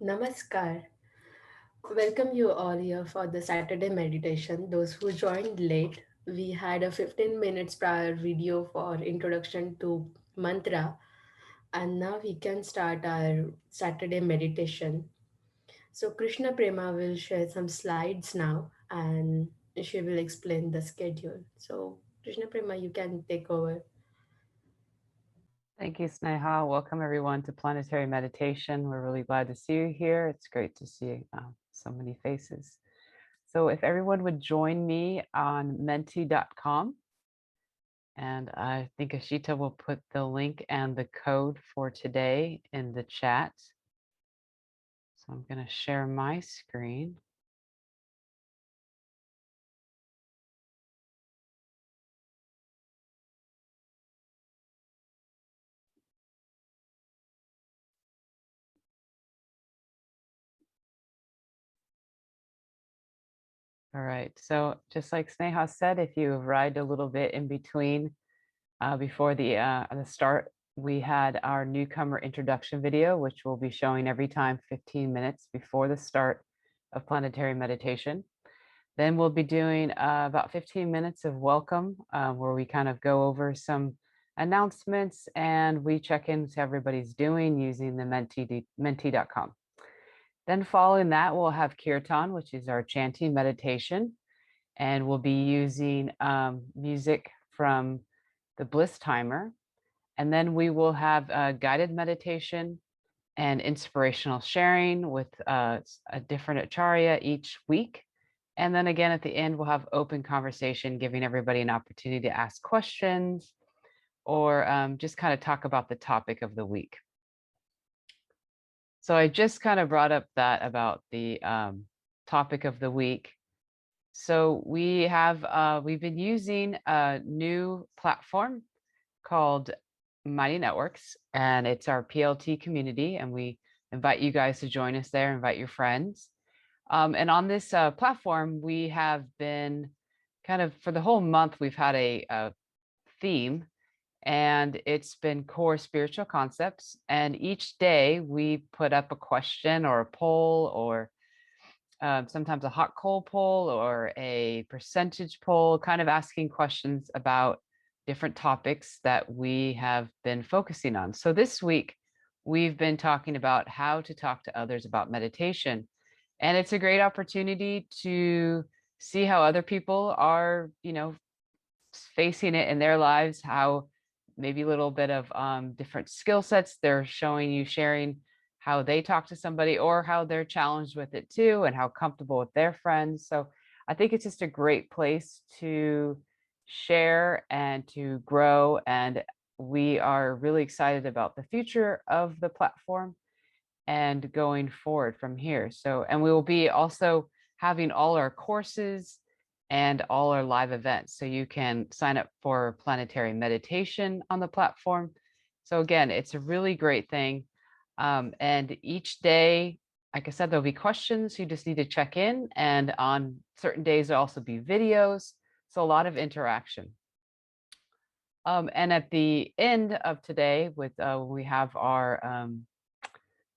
Namaskar. Welcome you all here for the Saturday meditation. Those who joined late, we had a 15 minutes prior video for introduction to mantra, and now we can start our Saturday meditation. So Krishna Prema will share some slides now and she will explain the schedule. So Krishna Prema, you can take over. Thank you, Sneha. Welcome everyone to Planetary Meditation. We're really glad to see you here. It's great to see so many faces. So if everyone would join me on menti.com, and I think Ashita will put the link and the code for today in the chat. So I'm going to share my screen. All right. So just like Sneha said, if you arrived a little bit in between before the start, we had our newcomer introduction video, which we'll be showing every time 15 minutes before the start of planetary meditation. Then we'll be doing about 15 minutes of welcome, where we kind of go over some announcements and we check in to everybody's doing using the menti.com. Then following that, we'll have Kiirtan, which is our chanting meditation, and we'll be using music from the Bliss Timer. And then we will have a guided meditation and inspirational sharing with a different acharya each week. And then again, at the end, we'll have open conversation, giving everybody an opportunity to ask questions or just kind of talk about the topic of the week. So I just kind of brought up that about the topic of the week. So we've been using a new platform called Mighty Networks, and it's our PLT community, and we invite you guys to join us there, invite your friends. And on this platform, we have been kind of, for the whole month, we've had a theme, and it's been core spiritual concepts. And each day we put up a question or a poll or sometimes a hot cold poll or a percentage poll, kind of asking questions about different topics that we have been focusing on. So this week, we've been talking about how to talk to others about meditation. And it's a great opportunity to see how other people are, facing it in their lives, how maybe a little bit of different skill sets they're showing you, sharing how they talk to somebody or how they're challenged with it too, and how comfortable with their friends. So I think it's just a great place to share and to grow. And we are really excited about the future of the platform and going forward from here. So, and we will be also having all our courses and all our live events. So you can sign up for planetary meditation on the platform. So again, it's a really great thing. And each day, like I said, there'll be questions. You just need to check in. And on certain days, there'll also be videos. So a lot of interaction. And at the end of today, we have our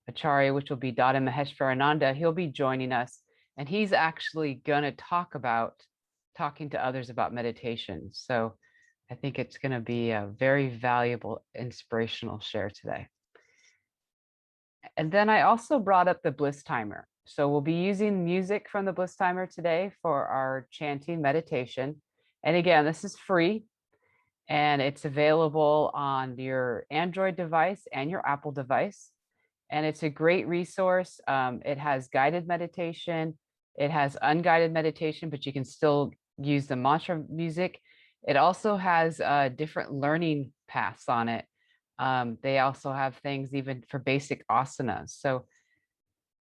Acharya, which will be Dada Maheshwarananda, he'll be joining us. And he's actually going to talk about talking to others about meditation. So I think it's going to be a very valuable, inspirational share today. And then I also brought up the Bliss Timer. So we'll be using music from the Bliss Timer today for our chanting meditation. And again, this is free and it's available on your Android device and your Apple device. And it's a great resource. It has guided meditation. It has unguided meditation, but you can still use the mantra music. It also has different learning paths on it. They also have things even for basic asanas. So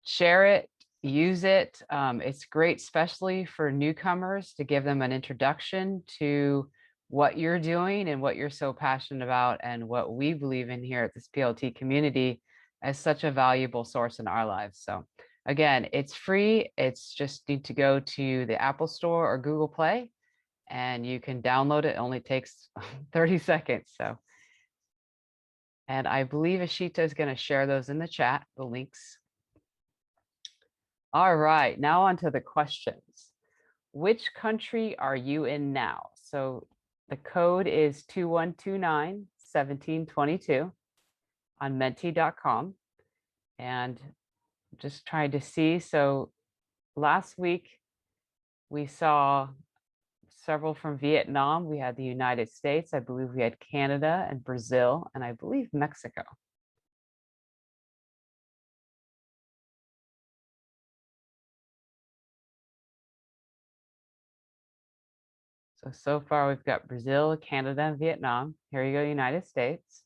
share it, use it. It's great, especially for newcomers, to give them an introduction to what you're doing and what you're so passionate about and what we believe in here at this PLT community as such a valuable source in our lives. So again, it's free. It's just need to go to the Apple Store or Google Play and you can download it. It only takes 30 seconds. So, and I believe Ashita is going to share those in the chat, the links. All right, now on to the questions. Which country are you in now? So the code is 2129-1722 on menti.com. And just trying to see. So last week we saw several from Vietnam. We had the United States. I believe we had Canada and Brazil, and I believe Mexico. So far we've got Brazil, Canada, and Vietnam. Here you go, United States.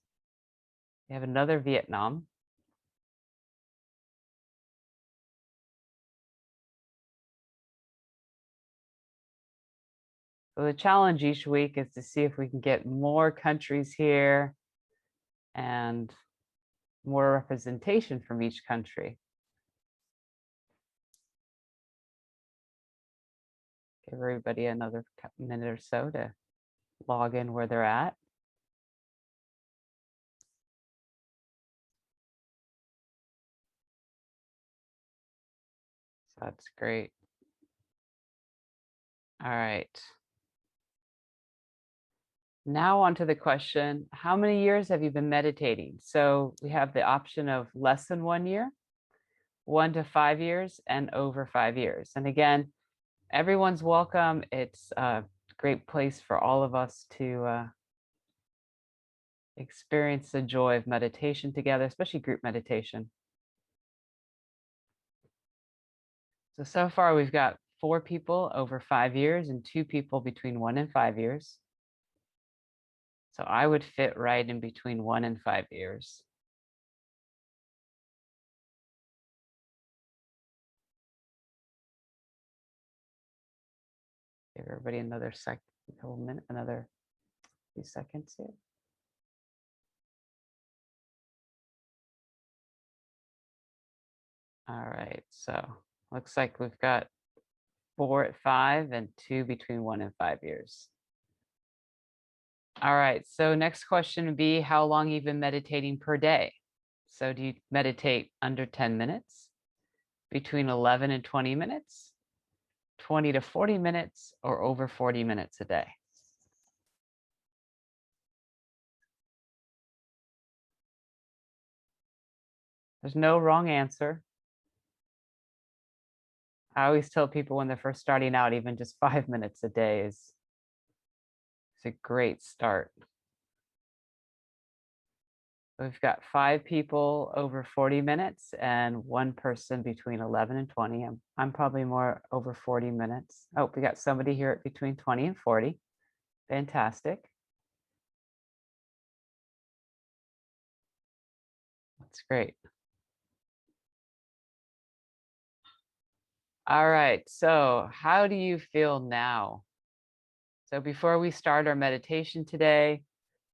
We have another Vietnam. So the challenge each week is to see if we can get more countries here and more representation from each country. Give everybody another minute or so to log in where they're at. So that's great. All right. Now on to the question, how many years have you been meditating? So we have the option of less than 1 year, 1 to 5 years, and over 5 years. And again, everyone's welcome. It's a great place for all of us to experience the joy of meditation together, especially group meditation. So far we've got 4 people over 5 years and 2 people between 1 and 5 years. So I would fit right in between 1 and 5 years. Give everybody another couple minutes, another few seconds here. All right, so looks like we've got 4 at 5 and 2 between 1 and 5 years. All right, so next question would be how long you've been meditating per day. So do you meditate under 10 minutes, between 11 and 20 minutes, 20 to 40 minutes, or over 40 minutes a day? There's no wrong answer. I always tell people when they're first starting out, even just 5 minutes a day is a great start. We've got 5 people over 40 minutes and 1 person between 11 and 20. I'm probably more over 40 minutes. Oh, we got somebody here at between 20 and 40. Fantastic. That's great. All right, so how do you feel now? So before we start our meditation today,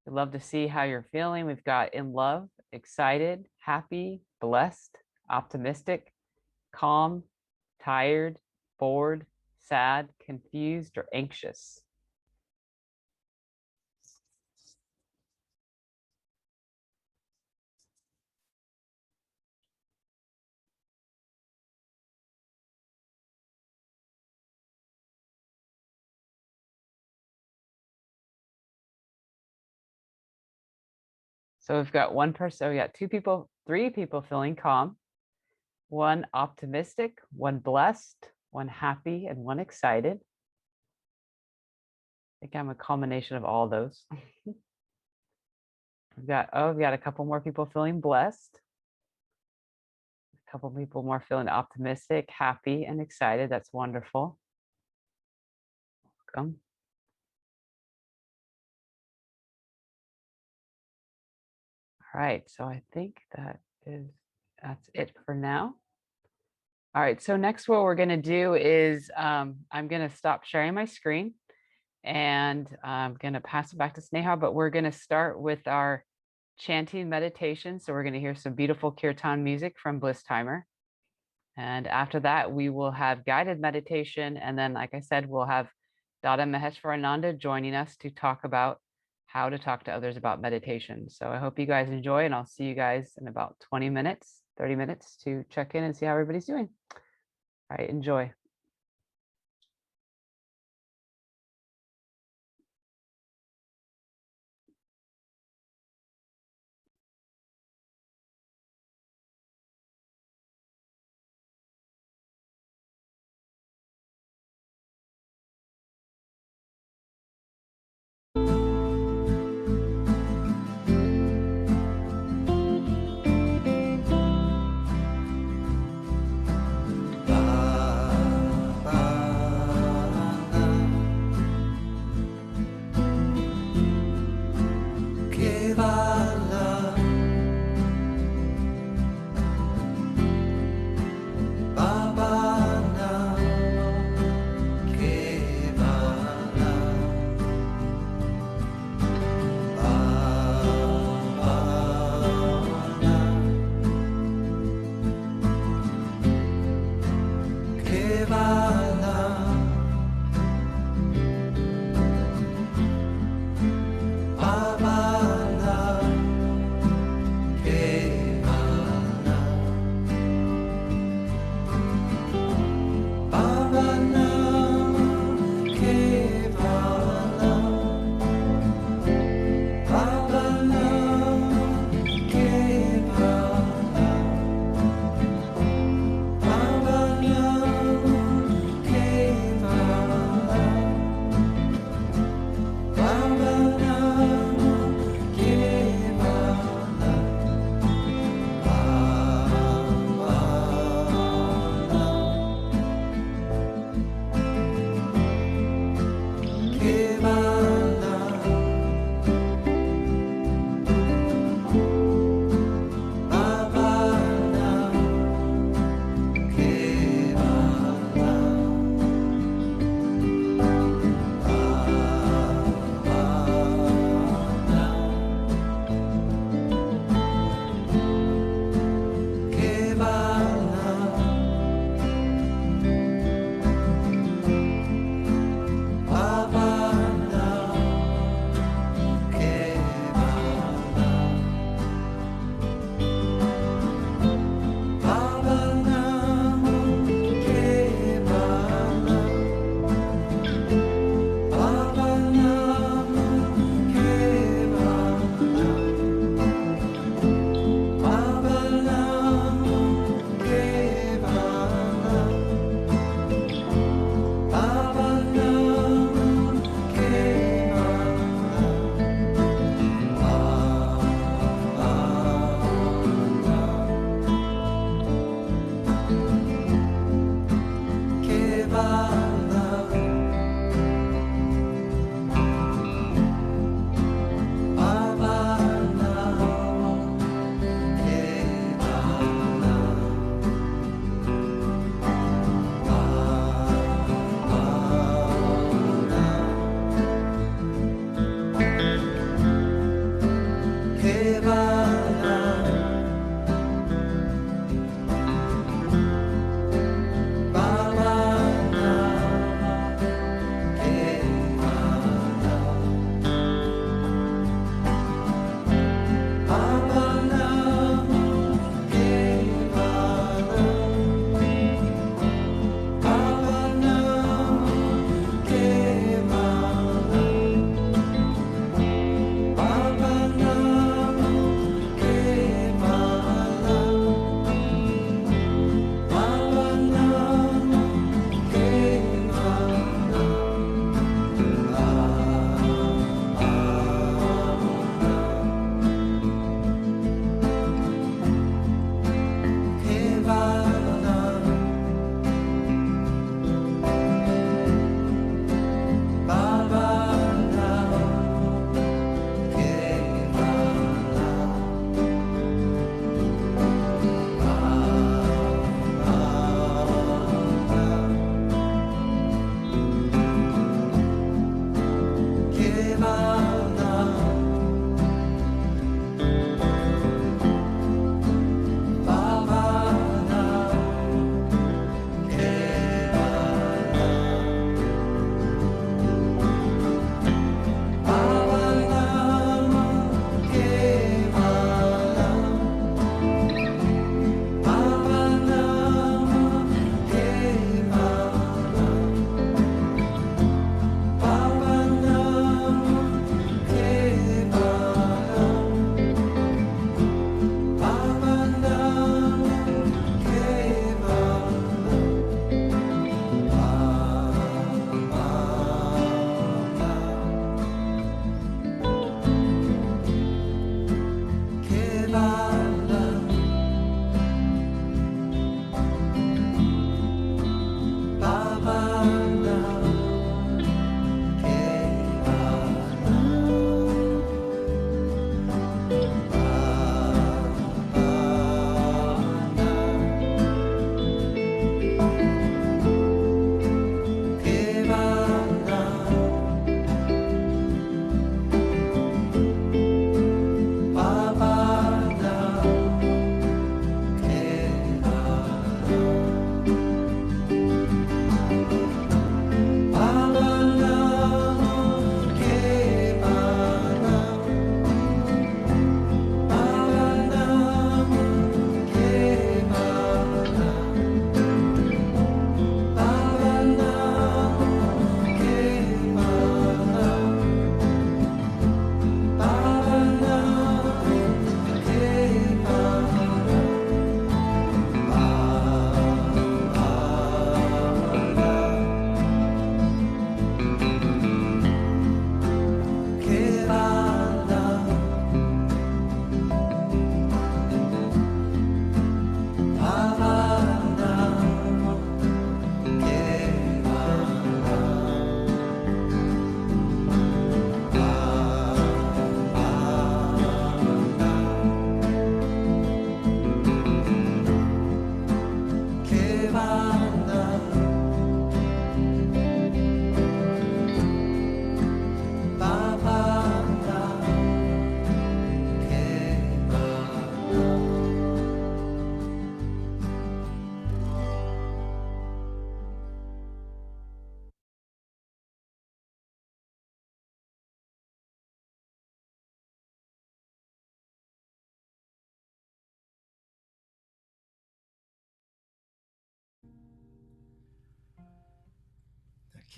we'd love to see how you're feeling. We've got in love, excited, happy, blessed, optimistic, calm, tired, bored, sad, confused, or anxious. So we've got one person, we got 2 people, 3 people feeling calm, 1 optimistic, 1 blessed, 1 happy, and 1 excited. I think I'm a combination of all those. we've got a couple more people feeling blessed. A couple people more feeling optimistic, happy, and excited. That's wonderful. Welcome. All right, so I think that's it for now. All right, so next what we're going to do is I'm going to stop sharing my screen and I'm going to pass it back to Sneha, but we're going to start with our chanting meditation. So we're going to hear some beautiful Kiirtan music from Bliss Timer. And after that, we will have guided meditation. And then, like I said, we'll have Dada Maheshwarananda joining us to talk about how to talk to others about meditation. So I hope you guys enjoy, and I'll see you guys in about 20 minutes, 30 minutes to check in and see how everybody's doing. All right, enjoy.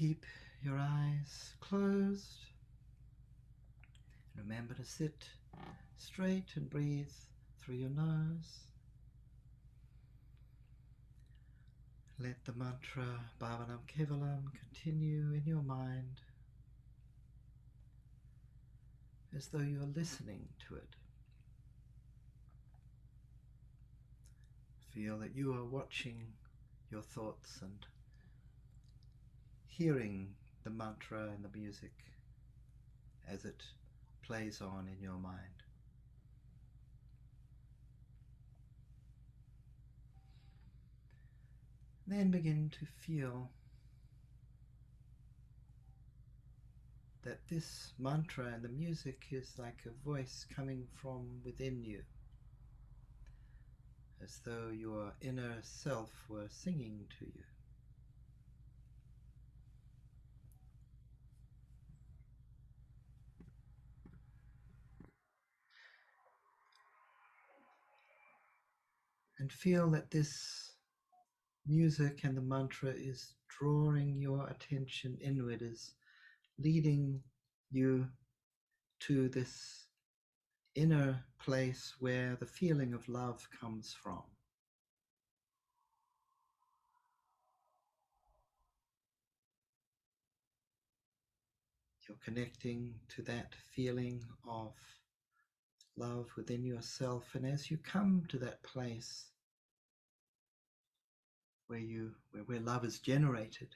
keep your eyes closed. Remember to sit straight and breathe through your nose. Let the mantra Bhavanam Kevalam continue in your mind as though you are listening to it. Feel that you are watching your thoughts and hearing the mantra and the music as it plays on in your mind. Then begin to feel that this mantra and the music is like a voice coming from within you, as though your inner self were singing to you. And feel that this music and the mantra is drawing your attention inward, is leading you to this inner place where the feeling of love comes from. You're connecting to that feeling of love within yourself, and as you come to that place where love is generated,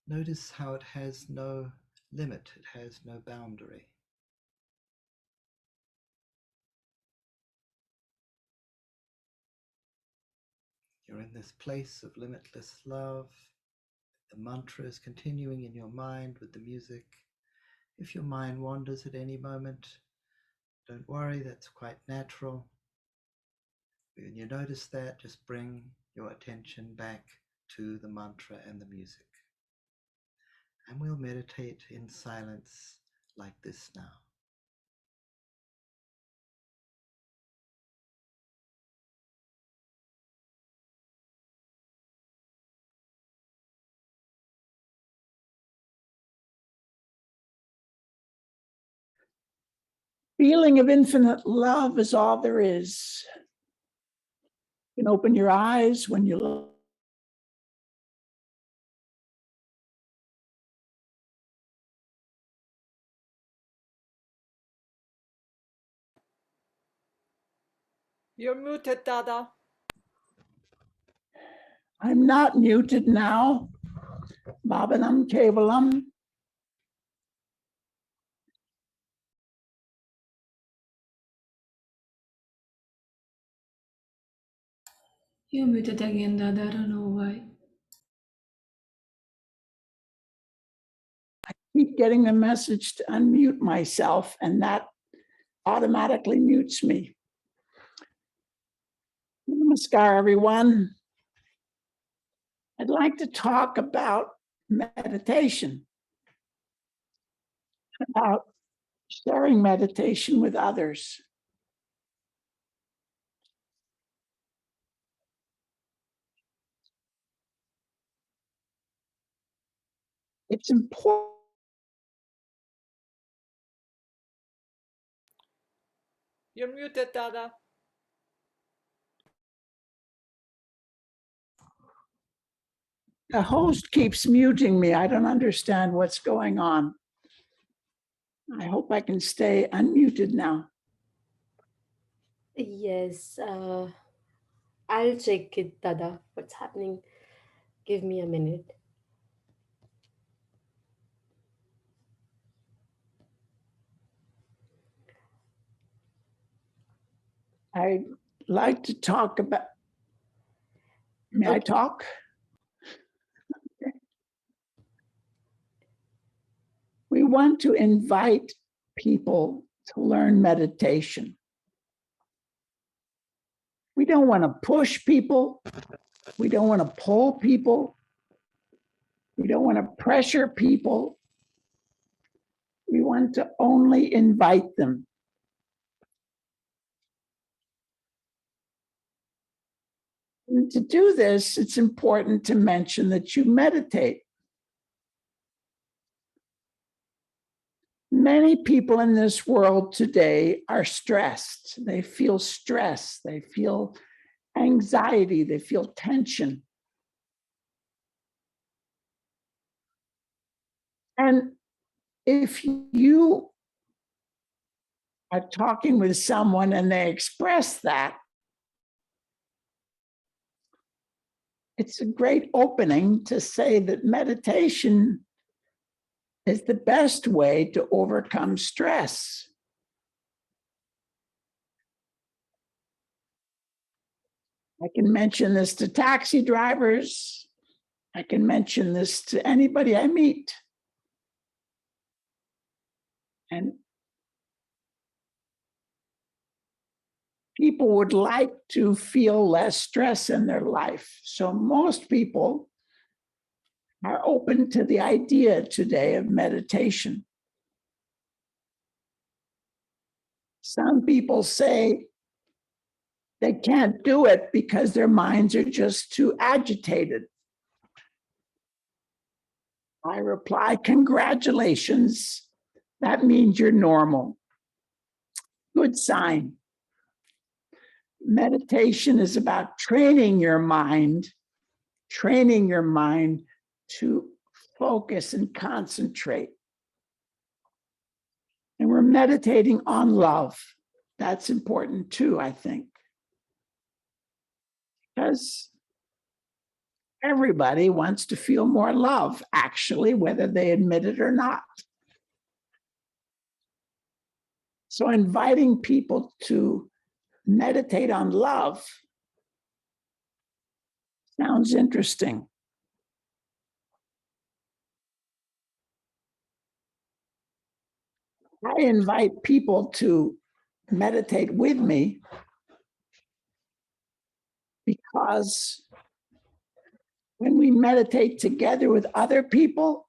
notice how it has no limit, it has no boundary. You're in this place of limitless love. The mantra is continuing in your mind with the music. If your mind wanders at any moment, don't worry, that's quite natural. When you notice that, just bring your attention back to the mantra and the music. And we'll meditate in silence like this now. Feeling of infinite love is all there is. You can open your eyes when you look. You're muted, Dada. I'm not muted now. Bhavanam Kevalam. You're muted again, Dada. I don't know why. I keep getting a message to unmute myself, and that automatically mutes me. Namaskar, everyone. I'd like to talk about meditation, about sharing meditation with others. It's important. You're muted, Dada. The host keeps muting me. I don't understand what's going on. I hope I can stay unmuted now. Yes, I'll check it, Dada. What's happening? Give me a minute. I'd like to talk about, may I Okay. talk? We want to invite people to learn meditation. We don't want to push people. We don't want to pull people. We don't want to pressure people. We want to only invite them. And to do this, it's important to mention that you meditate. Many people in this world today are stressed. They feel stress, they feel anxiety, they feel tension. And if you are talking with someone and they express that, it's a great opening to say that meditation is the best way to overcome stress. I can mention this to taxi drivers. I can mention this to anybody I meet. And people would like to feel less stress in their life. So most people are open to the idea today of meditation. Some people say they can't do it because their minds are just too agitated. I reply, congratulations. That means you're normal. Good sign. Meditation is about training your mind to focus and concentrate. And we're meditating on love. That's important too, I think. Because everybody wants to feel more love, actually, whether they admit it or not. So inviting people to meditate on love sounds interesting. I invite people to meditate with me because when we meditate together with other people,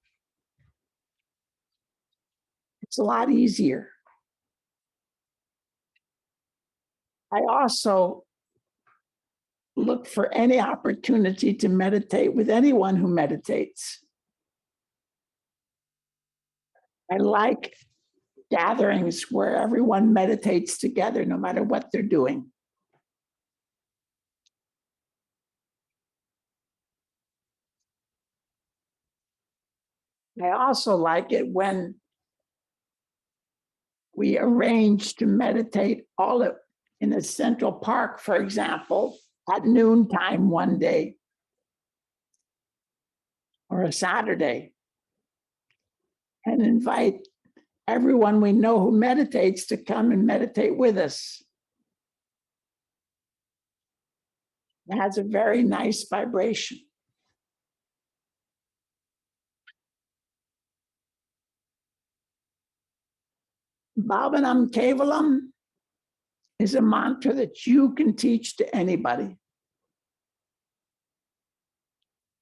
it's a lot easier. I also look for any opportunity to meditate with anyone who meditates. I like gatherings where everyone meditates together, no matter what they're doing. I also like it when we arrange to meditate all in a central park, for example, at noontime one day or a Saturday, and invite everyone we know who meditates to come and meditate with us. It has a very nice vibration. Bhavanam Kevalam is a mantra that you can teach to anybody.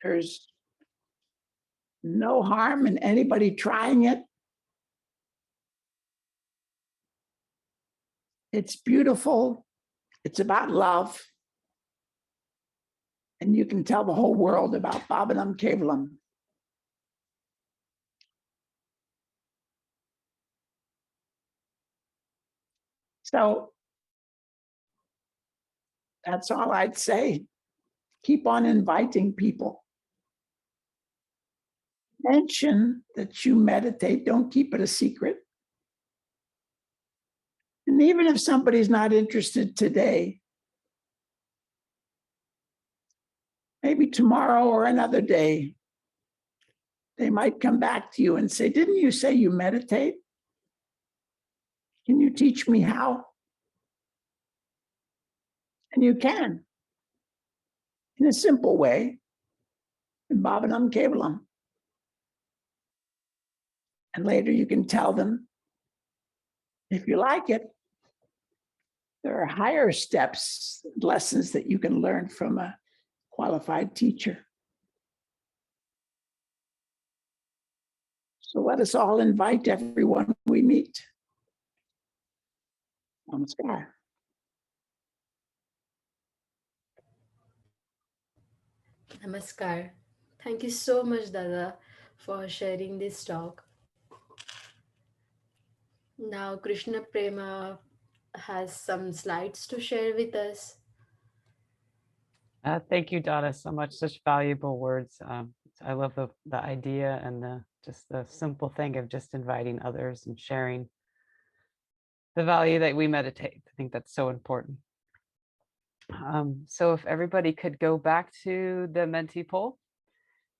There's no harm in anybody trying it. It's beautiful. It's about love. And you can tell the whole world about Bhavanam Kevalam. So that's all I'd say. Keep on inviting people. Mention that you meditate. Don't keep it a secret. And even if somebody's not interested today, maybe tomorrow or another day, they might come back to you and say, didn't you say you meditate? Can you teach me how? And you can, in a simple way, in Bhavanam Kevalam. And later you can tell them, if you like it, there are higher steps, lessons that you can learn from a qualified teacher. So let us all invite everyone we meet. Namaskar. Namaskar. Thank you so much, Dada, for sharing this talk. Now, Krishna Prema has some slides to share with us. Thank you, Dada, so much. Such valuable words. I love the idea and just the simple thing of just inviting others and sharing the value that we meditate. I think that's so important. So if everybody could go back to the Menti poll,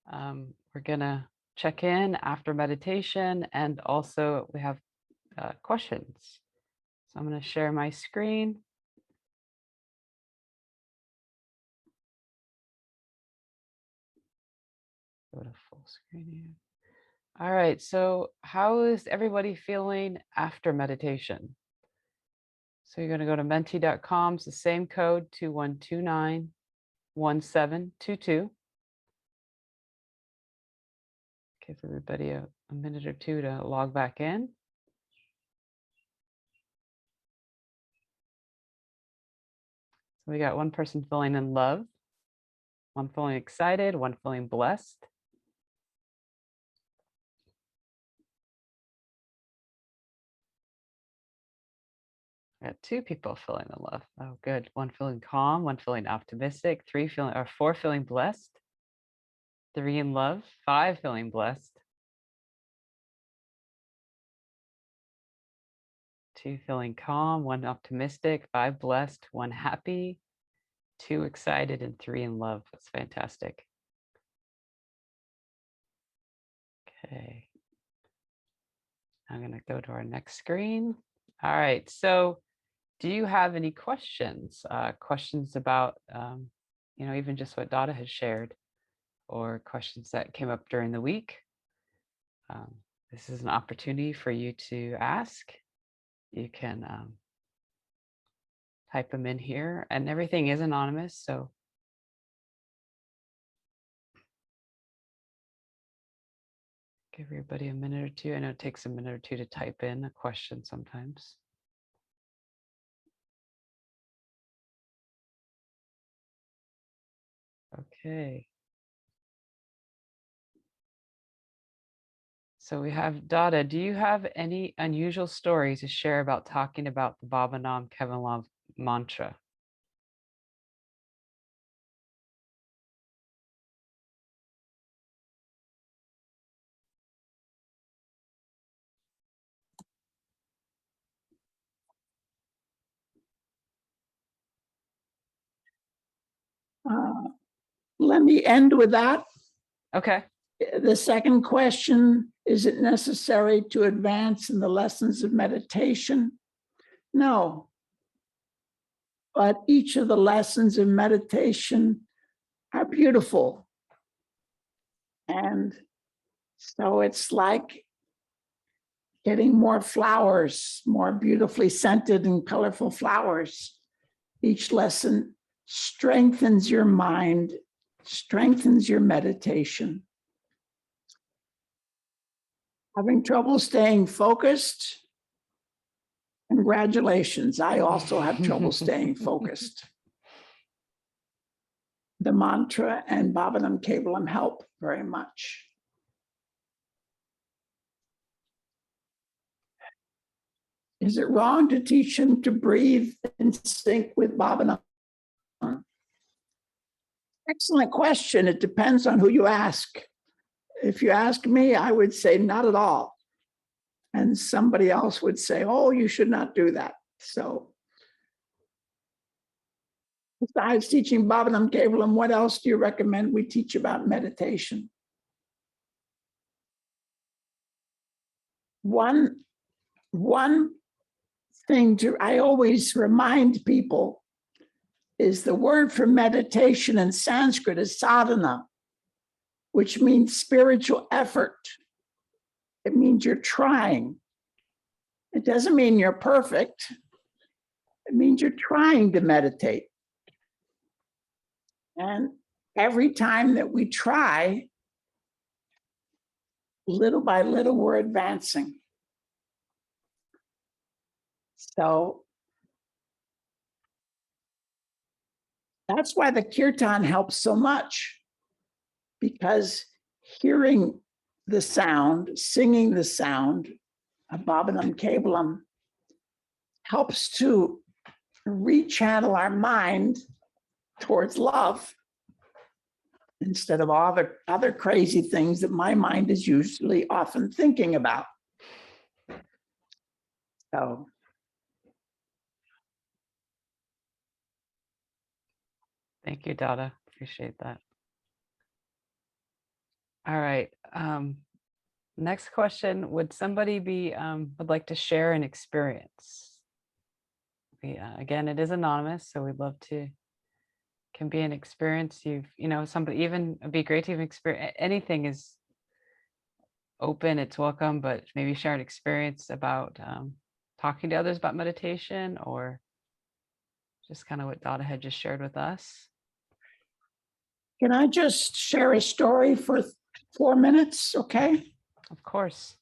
we're gonna check in after meditation, and also we have questions. So I'm gonna share my screen. Go to full screen here. All right, so how is everybody feeling after meditation? So you're going to go to menti.com. It's the same code, 21291722. Give everybody a minute or two to log back in. So we got one person feeling in love, one feeling excited, one feeling blessed. I got two people feeling in love. Oh, good. One feeling calm, one feeling optimistic, four feeling blessed, three in love, five feeling blessed, two feeling calm, one optimistic, five blessed, one happy, two excited, and three in love. That's fantastic. Okay. I'm going to go to our next screen. All right. So do you have any questions? Questions about, even just what Dada has shared, or questions that came up during the week? This is an opportunity for you to ask. You can type them in here, and everything is anonymous. So give everybody a minute or two. I know it takes a minute or two to type in a question sometimes. Okay. So we have Dada. Do you have any unusual stories to share about talking about the Baba Nam Kevalam mantra? Let me end with that. Okay. The second question, is it necessary to advance in the lessons of meditation? No. But each of the lessons of meditation are beautiful. And so it's like getting more flowers, more beautifully scented and colorful flowers. Each lesson strengthens your mind, strengthens your meditation. Having trouble staying focused? Congratulations. I also have trouble staying focused. The mantra and Baba Nam Kevalam help very much. Is it wrong to teach him to breathe in sync with Baba Nam? Excellent question. It depends on who you ask. If you ask me, I would say not at all. And somebody else would say, oh, you should not do that. So besides teaching Baba Nam Kevalam, what else do you recommend we teach about meditation? One thing I always remind people is the word for meditation in Sanskrit is sadhana, which means spiritual effort. It means you're trying. It doesn't mean you're perfect. It means you're trying to meditate. And every time that we try, little by little, we're advancing. So that's why the Kiirtan helps so much, because hearing the sound, singing the sound, of Bhavanam Kevalam helps to rechannel our mind towards love instead of all the other crazy things that my mind is usually often thinking about. So Thank you, Dada. Appreciate that. All right. Next question. Would somebody would like to share an experience? Again, it is anonymous, so we'd love to, can be an experience somebody, even it'd be great to even experience, anything is open, it's welcome, but maybe share an experience about talking to others about meditation, or just kind of what Dada had just shared with us. can I just share a story for 4 minutes? Okay. Of course.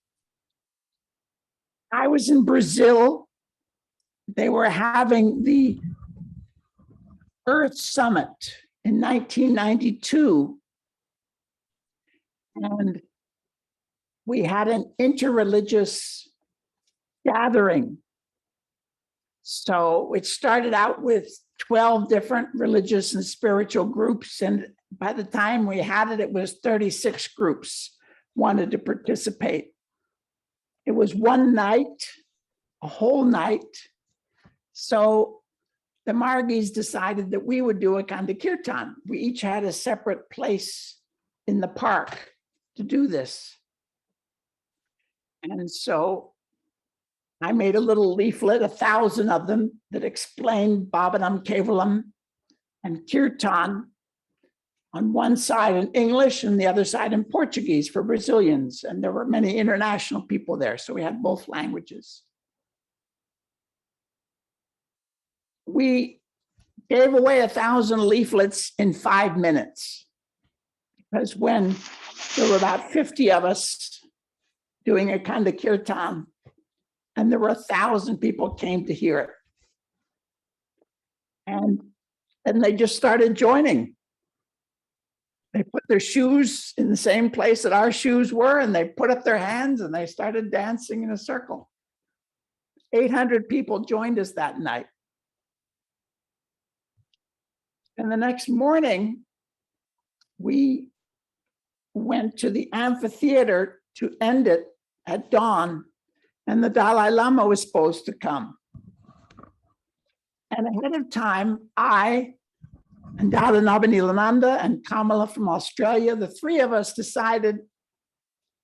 I was in Brazil. They were having the Earth Summit in 1992. And we had an interreligious gathering. So it started out with 12 different religious and spiritual groups. And by the time we had it, it was 36 groups wanted to participate. It was one night, a whole night. So the Margis decided that we would do a kind of Kiirtan. We each had a separate place in the park to do this. And so I made a little leaflet, 1,000 of them, that explained Bhavanam Kevalam and Kiirtan, on one side in English and the other side in Portuguese for Brazilians. And there were many international people there, so we had both languages. We gave away 1,000 leaflets in 5 minutes, because when there were about 50 of us doing a kind of Kiirtan, and there were 1,000 people came to hear it. And they just started joining. They put their shoes in the same place that our shoes were, and they put up their hands and they started dancing in a circle. 800 people joined us that night. And the next morning, we went to the amphitheater to end it at dawn, and the Dalai Lama was supposed to come. And ahead of time, I and Dada Nabanilananda and Kamala from Australia, the three of us decided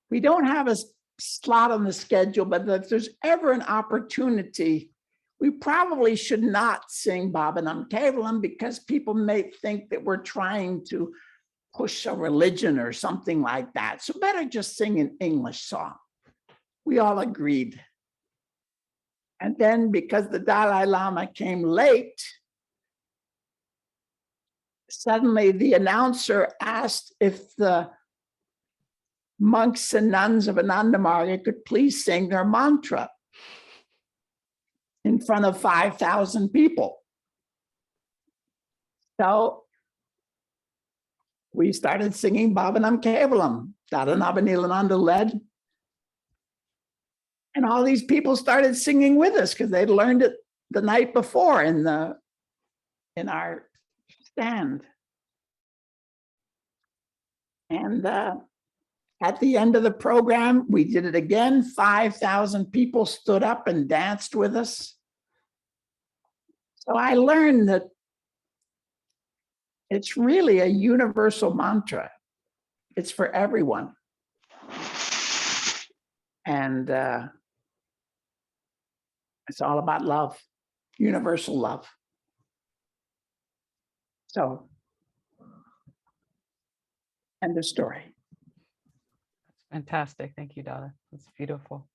we don't have a slot on the schedule, but if there's ever an opportunity, we probably should not sing Bhavanam Kevalam, because people may think that we're trying to push a religion or something like that. So better just sing an English song. We all agreed. And then because the Dalai Lama came late, suddenly the announcer asked if the monks and nuns of Anandamarga could please sing their mantra in front of 5,000 people. So we started singing Bhavanam Kevalam. Dada Nabanilananda led. And all these people started singing with us because they'd learned it the night before in our stand. And at the end of the program, we did it again. 5,000 people stood up and danced with us. So I learned that it's really a universal mantra. It's for everyone. And it's all about love, universal love. So, end of story. Fantastic. Thank you, Dada. That's beautiful.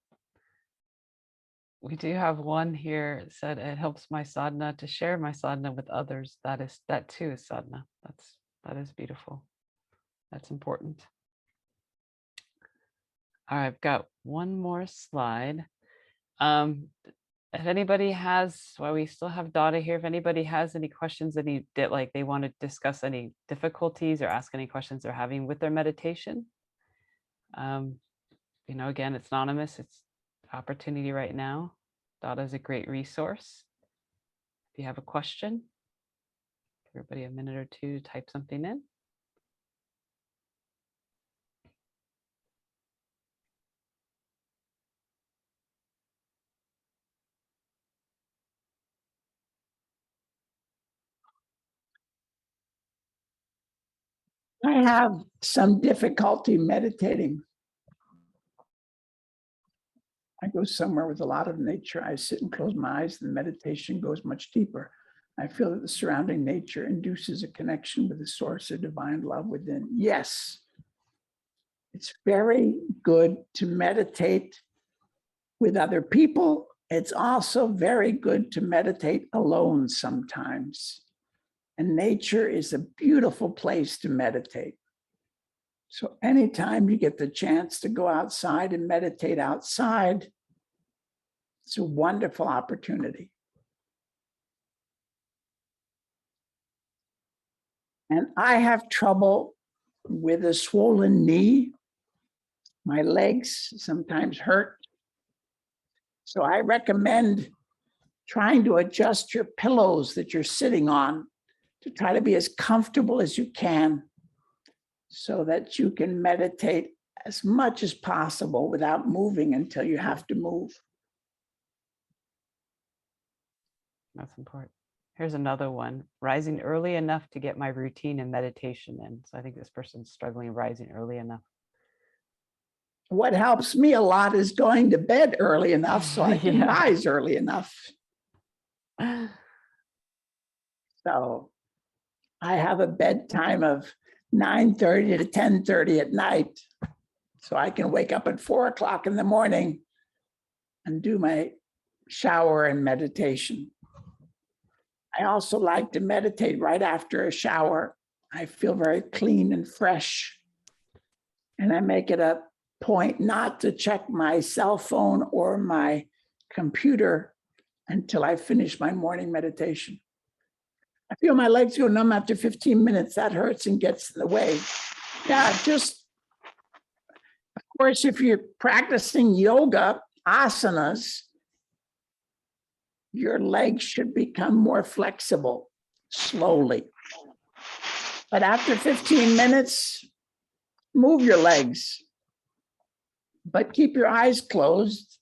We do have one here that said, it helps my sadhana to share my sadhana with others. That too is sadhana. That is beautiful. That's important. All right, I've got one more slide. If anybody has, while we still have Dada here, if anybody has any questions that they want to discuss any difficulties or ask any questions they're having with their meditation, again, it's anonymous. opportunity right now. Dada is a great resource. If you have a question, give everybody a minute or two to type something in. I have some difficulty meditating. I go somewhere with a lot of nature. I sit and close my eyes, and meditation goes much deeper. I feel that the surrounding nature induces a connection with the source of divine love within. Yes, it's very good to meditate with other people. It's also very good to meditate alone sometimes. And nature is a beautiful place to meditate. So anytime you get the chance to go outside and meditate outside, it's a wonderful opportunity. And I have trouble with a swollen knee. My legs sometimes hurt. So I recommend trying to adjust your pillows that you're sitting on to try to be as comfortable as you can so that you can meditate as much as possible without moving until you have to move. That's important. Here's another one. Rising early enough to get my routine and meditation in. So I think this person's struggling rising early enough. What helps me a lot is going to bed early enough so I can rise early enough. So I have a bedtime of 9:30 to 10:30 at night. So I can wake up at 4 o'clock in the morning and do my shower and meditation. I also like to meditate right after a shower. I feel very clean and fresh. And I make it a point not to check my cell phone or my computer until I finish my morning meditation. I feel my legs go numb after 15 minutes. That hurts and gets in the way. Yeah, just, of course, if you're practicing yoga, asanas, your legs should become more flexible slowly. But after 15 minutes, move your legs, but keep your eyes closed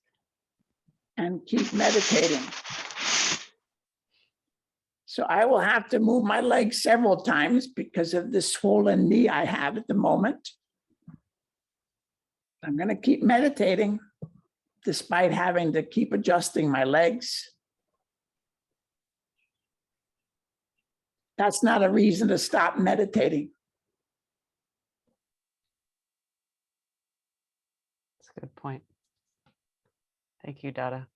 and keep meditating. So I will have to move my legs several times because of the swollen knee I have at the moment. I'm going to keep meditating despite having to keep adjusting my legs. That's not a reason to stop meditating. That's a good point. Thank you, Dada.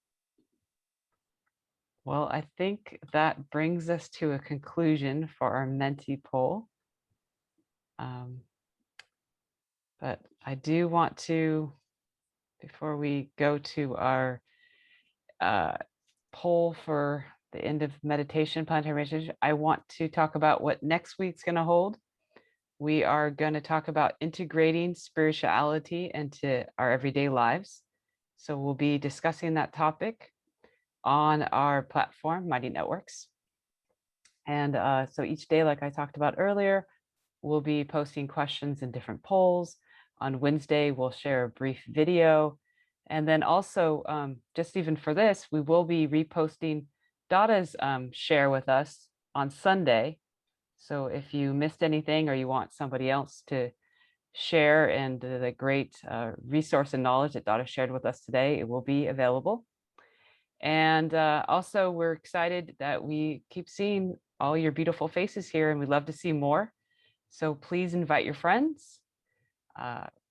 Well, I think that brings us to a conclusion for our Menti poll. But I do want to, before we go to our poll for the end of meditation, planetary meditation, I want to talk about what next week's going to hold. We are going to talk about integrating spirituality into our everyday lives. So we'll be discussing that topic on our platform, Mighty Networks. And so each day, like I talked about earlier, we'll be posting questions in different polls. On Wednesday, we'll share a brief video. And then also, just even for this, we will be reposting Dada's share with us on Sunday. So if you missed anything or you want somebody else to share and the great resource and knowledge that Dada shared with us today, it will be available. And also, we're excited that we keep seeing all your beautiful faces here, and we'd love to see more. So please invite your friends.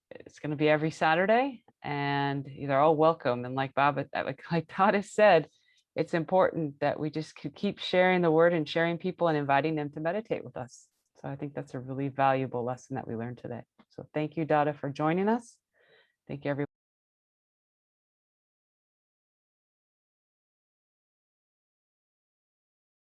It's going to be every Saturday, and they're all welcome. And like Dada said, it's important that we just keep sharing the word and sharing people and inviting them to meditate with us. So I think that's a really valuable lesson that we learned today. So thank you, Dada, for joining us. Thank you, everyone.